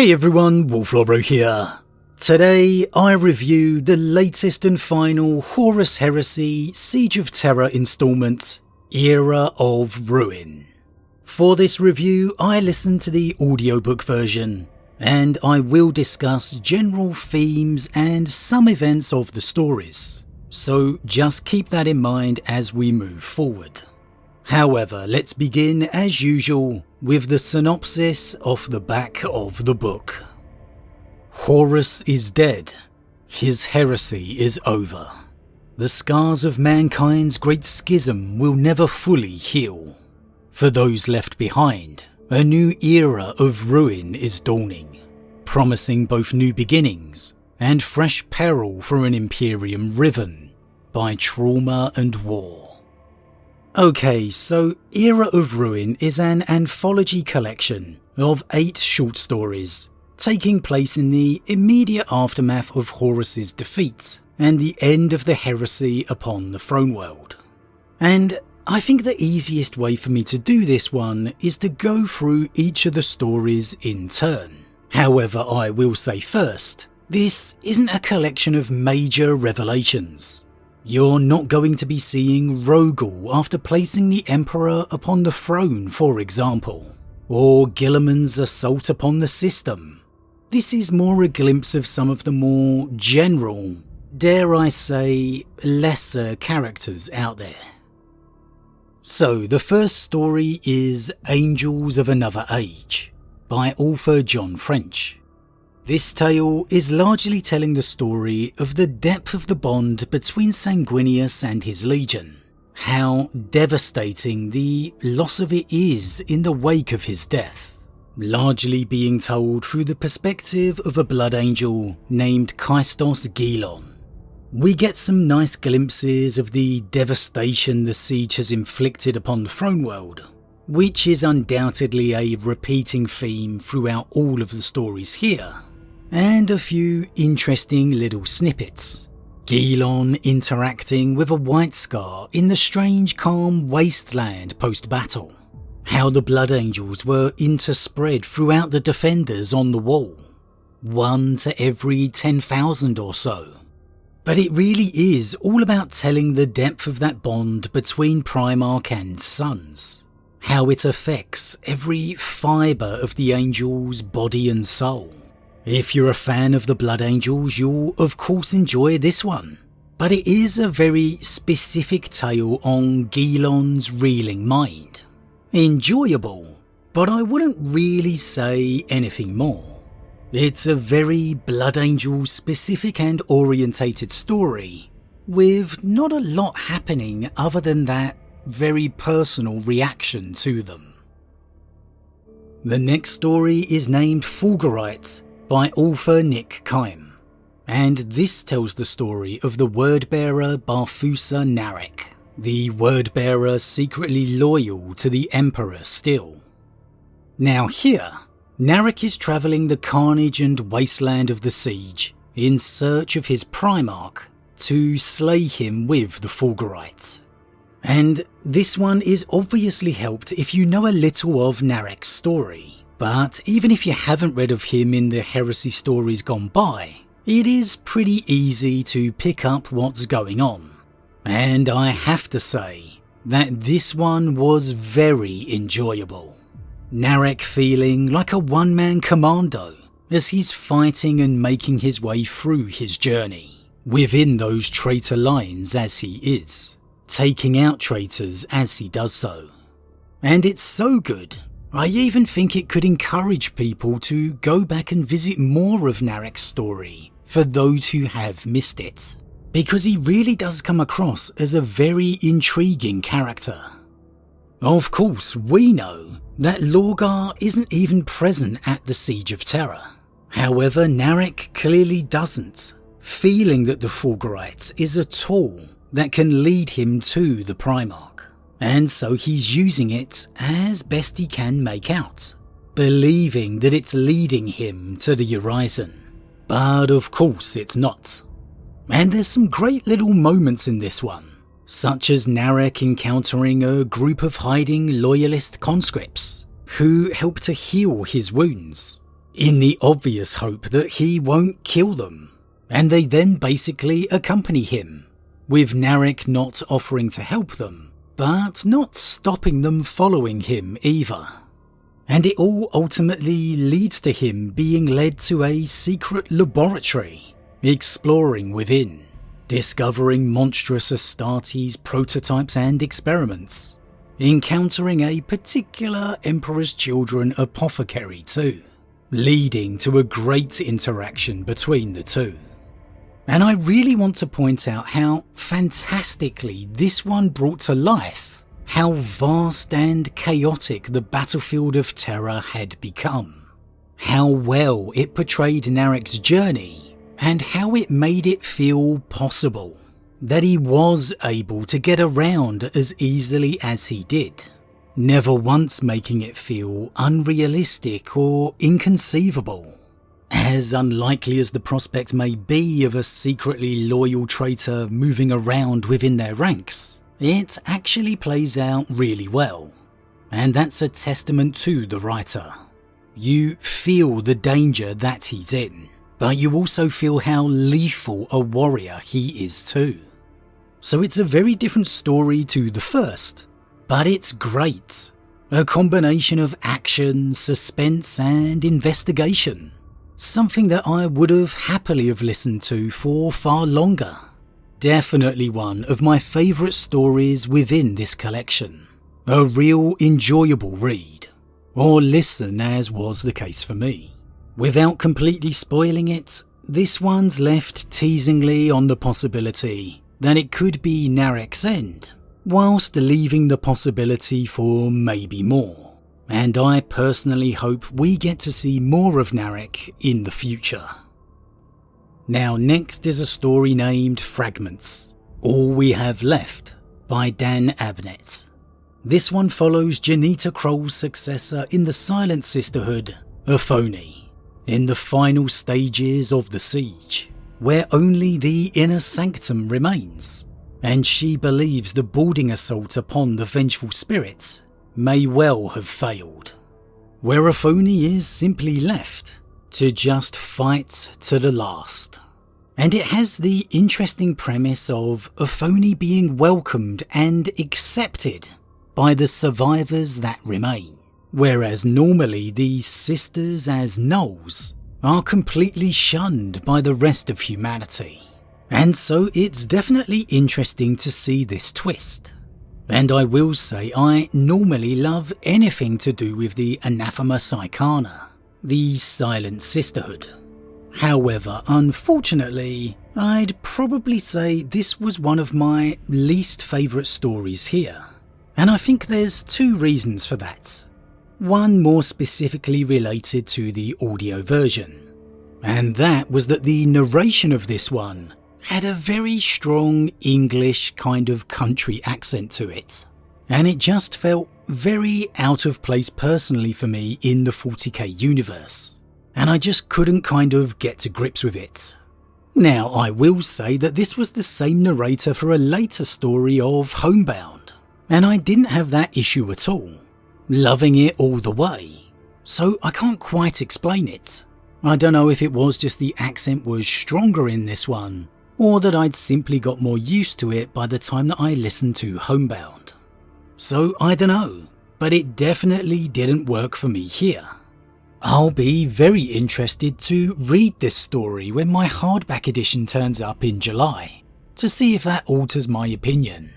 Hey everyone, Wolf Lord Rho here. Today I review the latest and final Horus Heresy Siege of Terra installment, Era of Ruin. For this review I listened to the audiobook version, and I will discuss general themes and some events of the stories, so just keep that in mind as we move forward. However, let's begin as usual with the synopsis off the back of the book. Horus is dead. His heresy is over. The scars of mankind's great schism will never fully heal. For those left behind, a new era of ruin is dawning, promising both new beginnings and fresh peril for an Imperium riven by trauma and war. Okay, so Era of Ruin is an anthology collection of 8 short stories taking place in the immediate aftermath of Horus's defeat and the end of the heresy upon the throne world. And I think the easiest way for me to do this one is to go through each of the stories in turn. However, I will say first, this isn't a collection of major revelations. You're not going to be seeing Rogel after placing the Emperor upon the throne, for example, or Guilliman's assault upon the system. This is more a glimpse of some of the more general, dare I say, lesser characters out there. So the first story is Angels of Another Age by author John French. This tale is largely telling the story of the depth of the bond between Sanguinius and his legion, how devastating the loss of it is in the wake of his death, largely being told through the perspective of a blood angel named Kaistos Gilon. We get some nice glimpses of the devastation the siege has inflicted upon the throne world, which is undoubtedly a repeating theme throughout all of the stories here. And a few interesting little snippets. Gilon interacting with a White Scar in the strange calm wasteland post-battle. How the Blood Angels were interspread throughout the defenders on the wall. 1 to every 10,000 or so. But it really is all about telling the depth of that bond between Primarch and Sons. How it affects every fibre of the Angel's body and soul. If you're a fan of the Blood Angels, you'll of course enjoy this one, but it is a very specific tale on Gilon's reeling mind. Enjoyable, but I wouldn't really say anything more. It's a very Blood Angel specific and orientated story, with not a lot happening other than that very personal reaction to them. The next story is named Fulgurite by author Nick Kime, and this tells the story of the word-bearer Barfusa Narek, the word-bearer secretly loyal to the Emperor still. Now here, Narek is travelling the carnage and wasteland of the siege in search of his Primarch to slay him with the Fulgurite. And this one is obviously helped if you know a little of Narek's story. But even if you haven't read of him in the heresy stories gone by, it is pretty easy to pick up what's going on. And I have to say that this one was very enjoyable. Narek feeling like a one-man commando as he's fighting and making his way through his journey, within those traitor lines as he is, taking out traitors as he does so. And it's so good, I even think it could encourage people to go back and visit more of Narek's story for those who have missed it, because he really does come across as a very intriguing character. Of course, we know that Lorgar isn't even present at the Siege of Terra. However, Narek clearly doesn't, feeling that the Fulgurite is a tool that can lead him to the Primarch. And so he's using it as best he can make out, believing that it's leading him to the horizon. But of course it's not. And there's some great little moments in this one, such as Narek encountering a group of hiding loyalist conscripts, who help to heal his wounds, in the obvious hope that he won't kill them, and they then basically accompany him, with Narek not offering to help them, but not stopping them following him either. And it all ultimately leads to him being led to a secret laboratory, exploring within, discovering monstrous Astartes prototypes and experiments, encountering a particular Emperor's Children apothecary too, leading to a great interaction between the two. And I really want to point out how fantastically this one brought to life how vast and chaotic the battlefield of Terra had become, how well it portrayed Narek's journey, and how it made it feel possible that he was able to get around as easily as he did, never once making it feel unrealistic or inconceivable. As unlikely as the prospect may be of a secretly loyal traitor moving around within their ranks, it actually plays out really well, and that's a testament to the writer. You feel the danger that he's in, but you also feel how lethal a warrior he is too. So it's a very different story to the first, but it's great. A combination of action, suspense and investigation. Something that I would have happily have listened to for far longer. Definitely one of my favourite stories within this collection. A real enjoyable read, or listen as was the case for me. Without completely spoiling it, this one's left teasingly on the possibility that it could be Narek's end, whilst leaving the possibility for maybe more. And I personally hope we get to see more of Narek in the future. Now next is a story named Fragments, All We Have Left by Dan Abnett. This one follows Janita Kroll's successor in the Silent Sisterhood, Aphone, in the final stages of the siege, where only the inner sanctum remains, and she believes the boarding assault upon the vengeful spirit may well have failed, where Aphone is simply left to just fight to the last. And it has the interesting premise of Aphone being welcomed and accepted by the survivors that remain, whereas normally the sisters as nulls are completely shunned by the rest of humanity. And so it's definitely interesting to see this twist. And I will say I normally love anything to do with the Anathema Psychana, the Silent Sisterhood. However, unfortunately, I'd probably say this was one of my least favourite stories here. And I think there's two reasons for that. One more specifically related to the audio version. And that was that the narration of this one had a very strong English kind of country accent to it, and it just felt very out of place personally for me in the 40k universe, and I just couldn't kind of get to grips with it. Now I will say that this was the same narrator for a later story of Homebound, and I didn't have that issue at all, loving it all the way, so I can't quite explain it. I don't know if it was just the accent was stronger in this one, or that I'd simply got more used to it by the time that I listened to Homebound. So I don't know, but it definitely didn't work for me here. I'll be very interested to read this story when my hardback edition turns up in July, to see if that alters my opinion.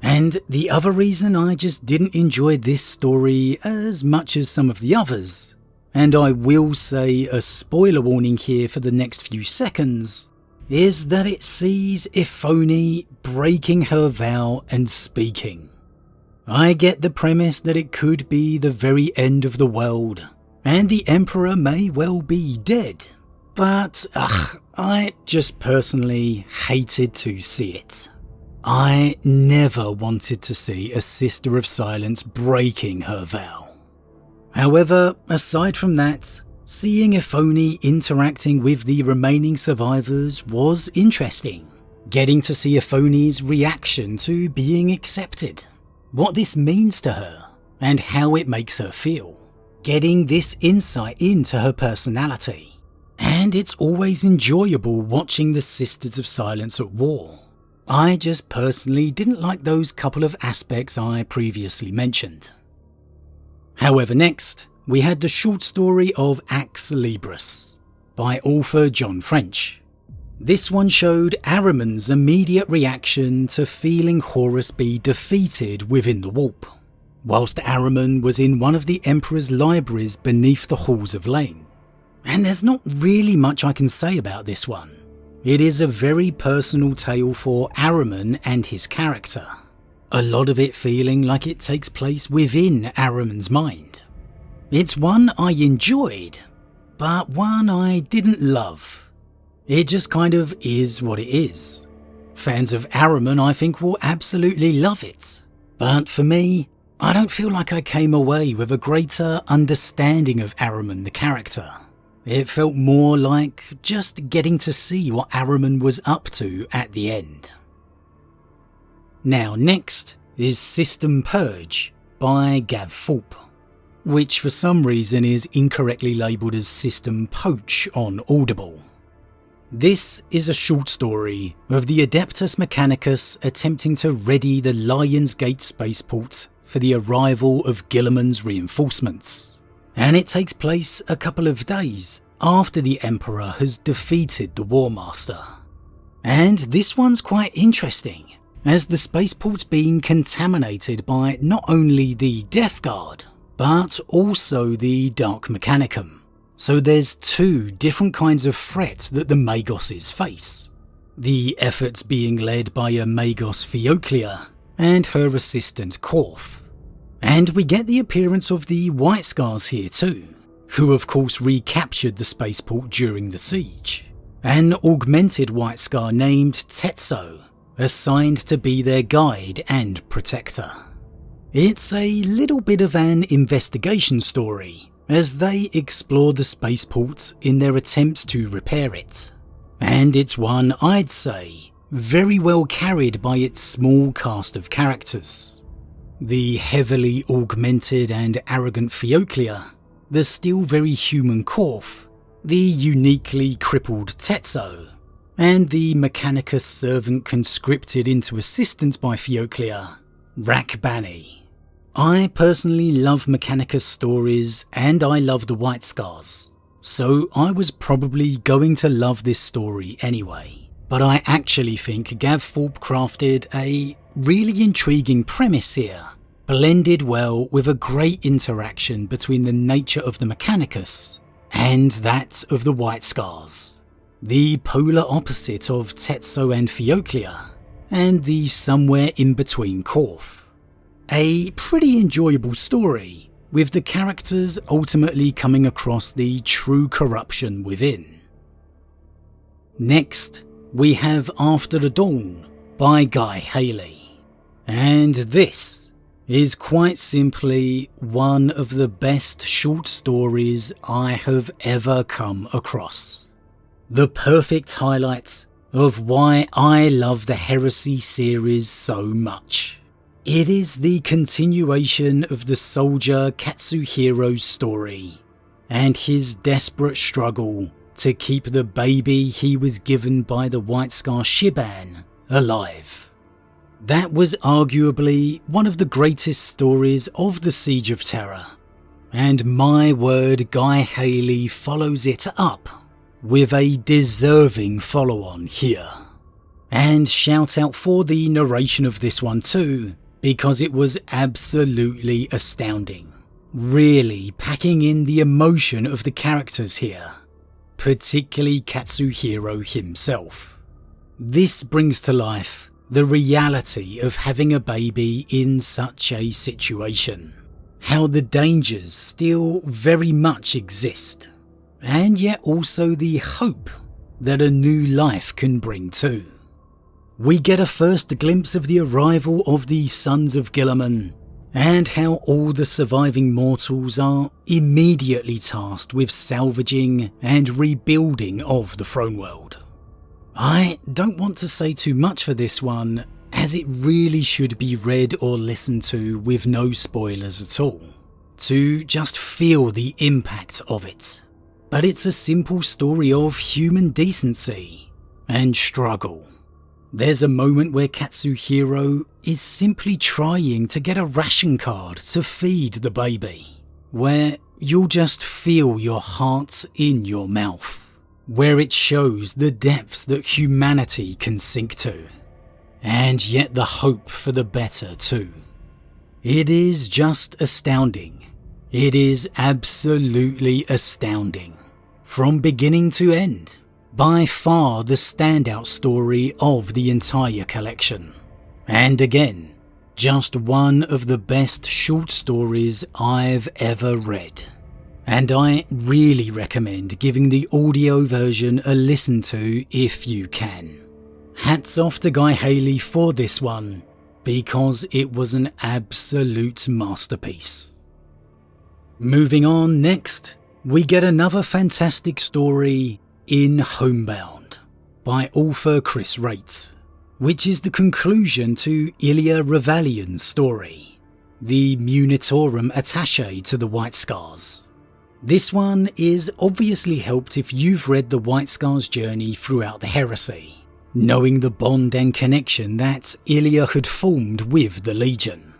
And the other reason I just didn't enjoy this story as much as some of the others, and I will say a spoiler warning here for the next few seconds, is that it sees Aphone breaking her vow and speaking. I get the premise that it could be the very end of the world, and the Emperor may well be dead, but I just personally hated to see it. I never wanted to see a Sister of Silence breaking her vow. However, aside from that, seeing Aphone interacting with the remaining survivors was interesting. Getting to see Aphone's reaction to being accepted, what this means to her, and how it makes her feel. getting this insight into her personality. And it's always enjoyable watching the Sisters of Silence at war. I just personally didn't like those couple of aspects I previously mentioned. However, next, we had the short story of Ax Libris by author John French. This one showed Ahriman's immediate reaction to feeling Horus be defeated within the warp, whilst Ahriman was in one of the Emperor's libraries beneath the halls of Lane. And there's not really much I can say about this one. It is a very personal tale for Ahriman and his character, a lot of it feeling like it takes place within Ahriman's mind. It's one I enjoyed, but one I didn't love. It just kind of is what it is. Fans of Ahriman I think will absolutely love it, but for me, I don't feel like I came away with a greater understanding of Ahriman the character. It felt more like just getting to see what Ahriman was up to at the end. Now next is System Purge by Gav Thorpe, which for some reason is incorrectly labelled as System Poach on Audible. This is a short story of the Adeptus Mechanicus attempting to ready the Lion's Gate spaceport for the arrival of Guilliman's reinforcements. And it takes place a couple of days after the Emperor has defeated the War Master. And this one's quite interesting, as the spaceport's been contaminated by not only the Death Guard, but also the Dark Mechanicum. So there's two different kinds of threats that the Magoses face. The efforts being led by a Magos Theoclia and her assistant Korth. And we get the appearance of the White Scars here too, who of course recaptured the spaceport during the siege. An augmented White Scar named Tetso, assigned to be their guide and protector. It's a little bit of an investigation story, as they explore the spaceport in their attempts to repair it. And it's one I'd say very well carried by its small cast of characters. The heavily augmented and arrogant Theoclia, the still very human Korth, the uniquely crippled Tetso, and the Mechanicus servant conscripted into assistance by Theoclia, Rakbani. I personally love Mechanicus stories and I love the White Scars, so I was probably going to love this story anyway. But I actually think Gav Thorpe crafted a really intriguing premise here, blended well with a great interaction between the nature of the Mechanicus and that of the White Scars, the polar opposite of Tetso and Theoclia, and the somewhere in between Korth. A pretty enjoyable story, with the characters ultimately coming across the true corruption within. Next, we have After the Dawn by Guy Haley, and this is quite simply one of the best short stories I have ever come across. The perfect highlight of why I love the Heresy series so much. It is the continuation of the soldier Katsuhiro's story, and his desperate struggle to keep the baby he was given by the White Scar Shiban alive. That was arguably one of the greatest stories of the Siege of Terra, and my word, Guy Haley follows it up with a deserving follow-on here. And shout out for the narration of this one too, because it was absolutely astounding, really packing in the emotion of the characters here, particularly Katsuhiro himself. This brings to life the reality of having a baby in such a situation, how the dangers still very much exist, and yet also the hope that a new life can bring too. We get a first glimpse of the arrival of the Sons of Guilliman, and how all the surviving mortals are immediately tasked with salvaging and rebuilding of the throne world. I don't want to say too much for this one, as it really should be read or listened to with no spoilers at all. to just feel the impact of it. But it's a simple story of human decency and struggle. There's a moment where Katsuhiro is simply trying to get a ration card to feed the baby, where you'll just feel your heart in your mouth, where it shows the depths that humanity can sink to, and yet the hope for the better too. It is just astounding. It is absolutely astounding. From beginning to end, by far the standout story of the entire collection. And again, just one of the best short stories I've ever read. And I really recommend giving the audio version a listen to if you can. Hats off to Guy Haley for this one, because it was an absolute masterpiece. Moving on, next, we get another fantastic story in Homebound by author Chris Raitt, which is the conclusion to Ilya Revalian's story, the Munitorum attaché to the White Scars. This one is obviously helped if you've read the White Scars' journey throughout the Heresy, knowing the bond and connection that Ilya had formed with the Legion.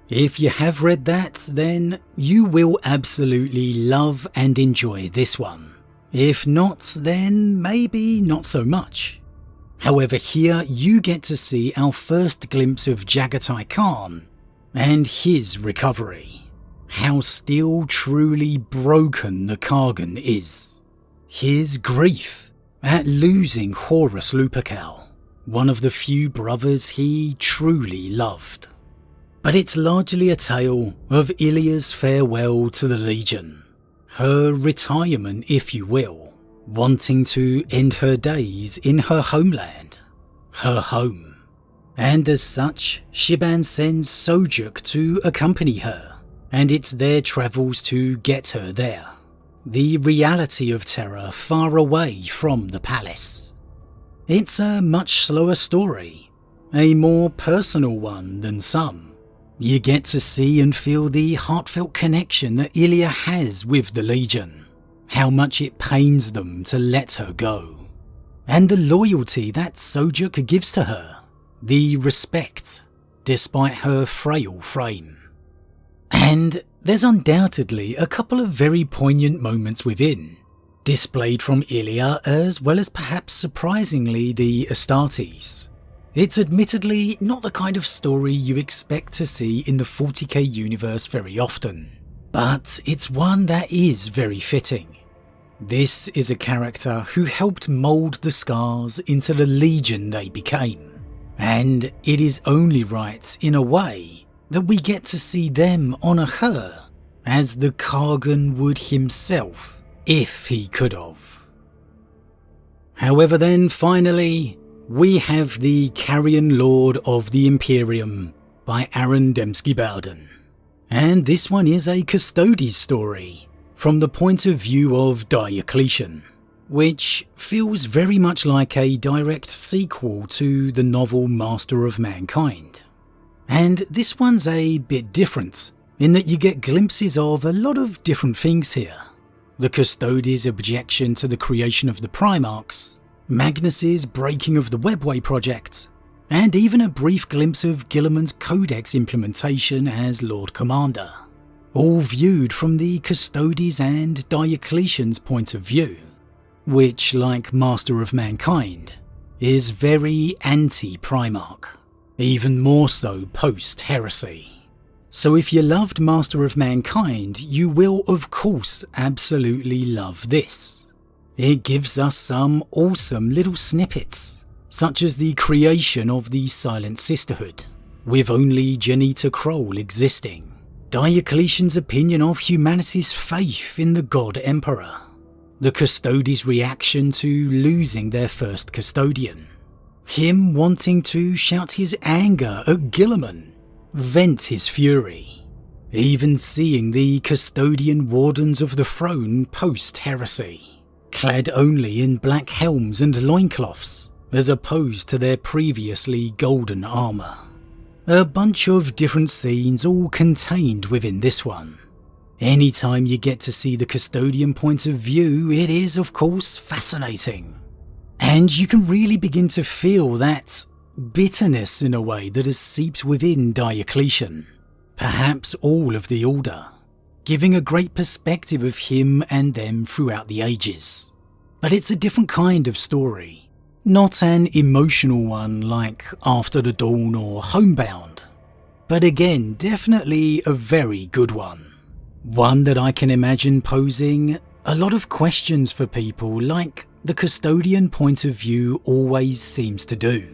If you have read that, then you will absolutely love and enjoy this one. If not, then maybe not so much. However, here you get to see our first glimpse of Jagatai Khan and his recovery. How still truly broken the Kargan is. His grief at losing Horus Lupercal, one of the few brothers he truly loved. But it's largely a tale of Ilya's farewell to the Legion, her retirement if you will, wanting to end her days in her homeland, her home. And as such, Shiban sends Sojuk to accompany her, and it's their travels to get her there. The reality of Terra far away from the palace. It's a much slower story, a more personal one than some. You get to see and feel the heartfelt connection that Ilya has with the Legion, how much it pains them to let her go, and the loyalty that Sojuk gives to her, the respect, despite her frail frame. And there's undoubtedly a couple of very poignant moments within, displayed from Ilya as well as perhaps surprisingly the Astartes. It's admittedly not the kind of story you expect to see in the 40k universe very often, but it's one that is very fitting. This is a character who helped mould the Scars into the Legion they became, and it is only right in a way that we get to see them honour her as the Kargan would himself if he could have. However then, finally, we have the Carrion Lord of the Imperium by Aaron Dembski-Bowden. And this one is a Custodes story from the point of view of Diocletian, which feels very much like a direct sequel to the novel Master of Mankind. And this one's a bit different, in that you get glimpses of a lot of different things here. The Custodes' objection to the creation of the Primarchs, Magnus's breaking of the Webway project, and even a brief glimpse of Guilliman's Codex implementation as Lord Commander, all viewed from the Custodes and Diocletian's point of view, which, like Master of Mankind, is very anti-Primarch. Even more so post-Heresy. So if you loved Master of Mankind, you will of course absolutely love this. It gives us some awesome little snippets, such as the creation of the Silent Sisterhood, with only Janita Kroll existing, Diocletian's opinion of humanity's faith in the God Emperor, the Custodes' reaction to losing their first custodian, him wanting to shout his anger at Guilliman, vent his fury, even seeing the custodian wardens of the throne post-heresy, clad only in black helms and loincloths, as opposed to their previously golden armour. A bunch of different scenes all contained within this one. Anytime you get to see the custodian point of view, it is of course fascinating. And you can really begin to feel that bitterness in a way that has seeped within Diocletian, perhaps all of the Order, giving a great perspective of him and them throughout the ages. But it's a different kind of story, not an emotional one like After the Dawn or Homebound, but again definitely a very good one. One that I can imagine posing a lot of questions for people like the custodian point of view always seems to do.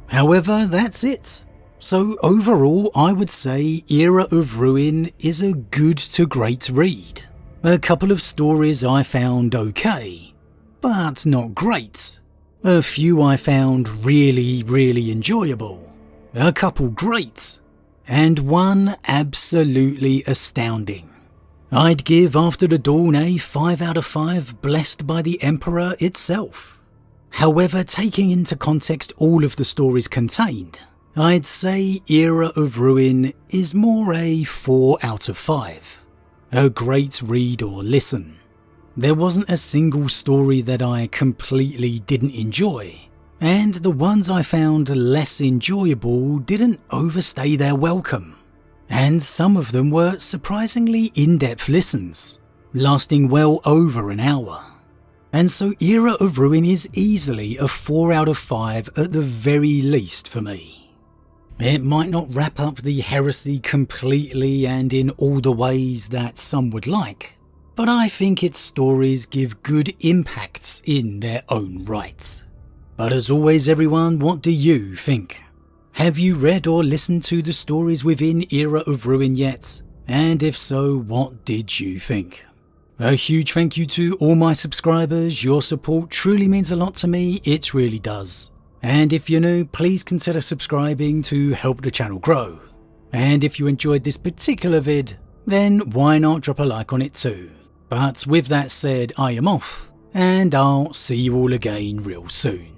However, that's it. So overall, I would say Era of Ruin is a good to great read. A couple of stories I found okay, but not great. A few I found really enjoyable. A couple great. And one absolutely astounding. I'd give After the Dawn a 5 out of 5 blessed by the Emperor itself. However, taking into context all of the stories contained, I'd say Era of Ruin is more a 4 out of 5. A great read or listen. There wasn't a single story that I completely didn't enjoy, and the ones I found less enjoyable didn't overstay their welcome. And some of them were surprisingly in-depth listens, lasting well over an hour. And so Era of Ruin is easily a 4 out of 5 at the very least for me. It might not wrap up the heresy completely and in all the ways that some would like, but I think its stories give good impacts in their own right. But as always everyone, what do you think? Have you read or listened to the stories within Era of Ruin yet? And if so, what did you think? A huge thank you to all my subscribers. Your support truly means a lot to me, it really does. And if you're new, please consider subscribing to help the channel grow. And if you enjoyed this particular vid, then why not drop a like on it too. But with that said, I am off, and I'll see you all again real soon.